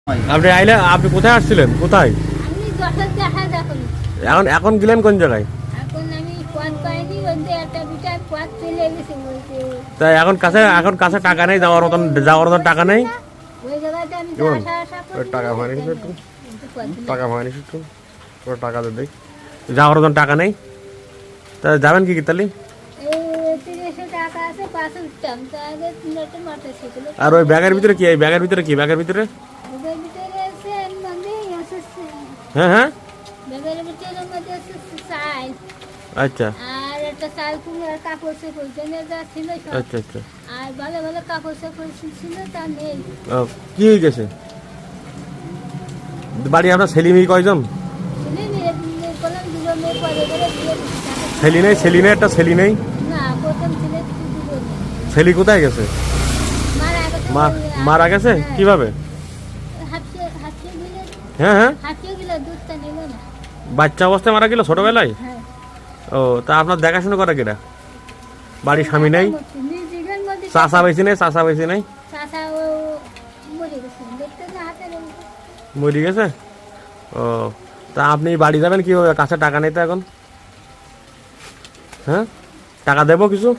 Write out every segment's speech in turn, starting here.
আপনি আইলে আপনি কোথায় আসছিলেন? কোথায়? আমি যশোর দেখা দেখুন। এখন গেলেন কোন জায়গায়? এখন আমি পথ পাইনি, বলতে একটা বিটার পথ চলে গেছে বলতে। তাই এখন কাছে টাকা নেই, যাওয়ার মতন টাকা নেই। ওই জায়গাতে আমি কেমন? আসা ওই করি। টাকা ভাঙানি একটু কিন্তু পথ নেই। টাকা ভাঙানি একটু পুরো টাকা দিয়ে দেই, যাওয়ার মতন টাকা নেই। তা যাবেন কি তাহলে? এই ৩০০ টাকা আছে, পাশে উঠতাম তো আগে ৩টা মোটরসাইকেল। আর ওই ব্যাগের ভিতরে কি? এই ব্যাগের ভিতরে কি? ব্যাগের ভিতরে ওদের ভিতরে আছে মানে এসেছে, হ্যাঁ হ্যাঁ ব্যাগের ভিতরে মধ্যে এসেছে চাল, আচ্ছা আর একটা চাল কুমড়ো আর কাপড় চোপড় জেনে যা ছিল সব। আচ্ছা আচ্ছা। আর ভালো ভালো কাপড় চোপড় ছিল তা নেই। ও, কি হয়ে গেছে? বাড়ি আপনার ছেলে মেয়ে কয়জন? ছেলে মেয়ে করলাম, দুটো মেয়ে পরে করে বিয়ে দিচ্ছি। ছেলে নেই, একটা ছেলে নেই। না, প্রথম ছেলে দুটো নেই। ছেলে কোথায় গেছে? মারা গেছে কিভাবে? হাঁপিয়ে গেলে, হ্যাঁ হ্যাঁ, হাঁপিয়ে গেলে দুধটা নিল না। বাচ্চা অবস্থায় মারা গেল ছোটবেলায়? হ্যাঁ। ও, তা আপনার দেখাশোনা করে কেটা? বাড়ির স্বামী নেই? নিজের মধ্যে চাষা বেশি নেই? চাষা বেশি নেই? চাচা ও মরে গেছে, দেখতে না হাতে রয়েছে। মরে গেছে? ও, তা আপনি বাড়ি যাবেন কিভাবে? কাছে টাকা নেই তো এখন। হ্যাঁ, টাকা দেবো কিছু?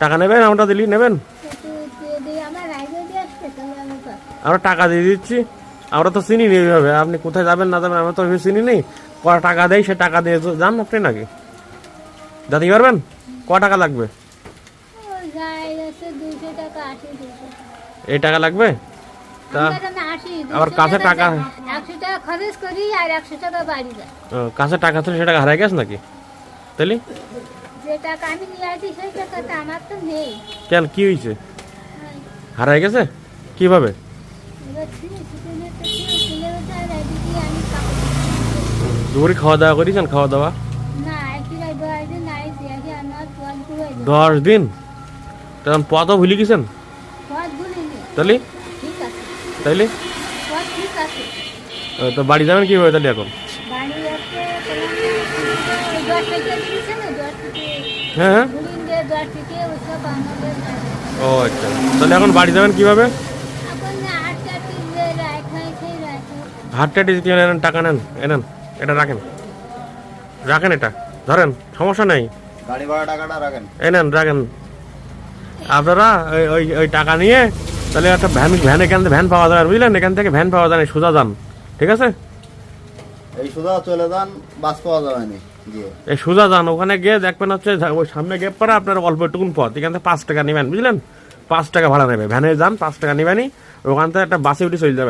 টাকা নেবেন? আমরা দিলি নেবেন? কিন্তু যদি আমার রাইজে দিয়ে আসবে তাহলে আমি পাবো। আমরা টাকা দিয়ে দিচ্ছি। আমরা তো চিনি নি এইভাবে, আপনি কোথায় যাবেন না যাবেন আমরা তো ওইভাবে চিনি নেই। ক টাকা দেয় সে টাকা দিয়ে যান আপনি নাকি যাতে পারবেন? ক টাকা লাগবে? ও যাই আছে 200 টাকা, 200 এই টাকা লাগবে? তা আমি 200 আবার কাছে টাকা, 100 টাকা খরচ করি আর 100 টাকা বাড়ি যায়। কাছে টাকা ছিল সে টাকা হারাই গেছে নাকি তাহলে? যে টাকা আমি নিয়ে আসি সেই টাকাটা আমার তো নেই। কেন, কি হয়েছে? হারাই গেছে কিভাবে? এবার ছিঁড়ে ওঠা আর এদিকে আমি কাপড় দুপুরে খাওয়া দাওয়া করেছেন? খাওয়া দাওয়া না, একই রায় 10 দিন নাই দেখি আমার পথ ঘুরে 10 দিন? তখন পথও ভুলে গেছেন পথ ভুলিনি। তাহলে? ঠিক আছে, তাইলে পথ ঠিক আছে। তো বাড়ি যাবেন কিভাবে তাহলে এখন? বাড়ি আছে 10 থেকে দিয়েছে না, 10 থেকে হ্যাঁ হ্যাঁ, ঘুরিন দিয়ে 10 থেকে ওসব আমাদের ও আচ্ছা, তাহলে এখন বাড়ি যাবেন কিভাবে? এখন 8টা টিপে রাখাই সেই রাখে। হাটটা ডিজিটাল এনেন, টাকা নেন, এনেন, এটা রাখেন, রাখেন, এটা ধরেন, সমস্যা নেই, গাড়ি ভাড়া টাকাটা রাখেন। এনেন রাখেন। আপনারা ওই ওই টাকা নিয়ে তাহলে একটা ভ্যান এখান থেকে ভ্যান পাওয়া যায়, বুঝলেন? এখান থেকে ভ্যান পাওয়া যায় না, সোজা যান, ঠিক আছে? এই সোজা চলে যান, বাস পাওয়া যাবে না গিয়ে। এই সোজা যান, ওখানে গিয়ে দেখবেন হচ্ছে ওই সামনে গেপ পরে আপনার অল্প একটুকুন পথ, এখান থেকে 5 টাকা নেবেন, বুঝলেন? 5 টাকা ভাড়া নেবে, ভ্যানে যান, 5 টাকা নেবেনি, ওখান থেকে একটা বাসে উঠে চলে যাবেন।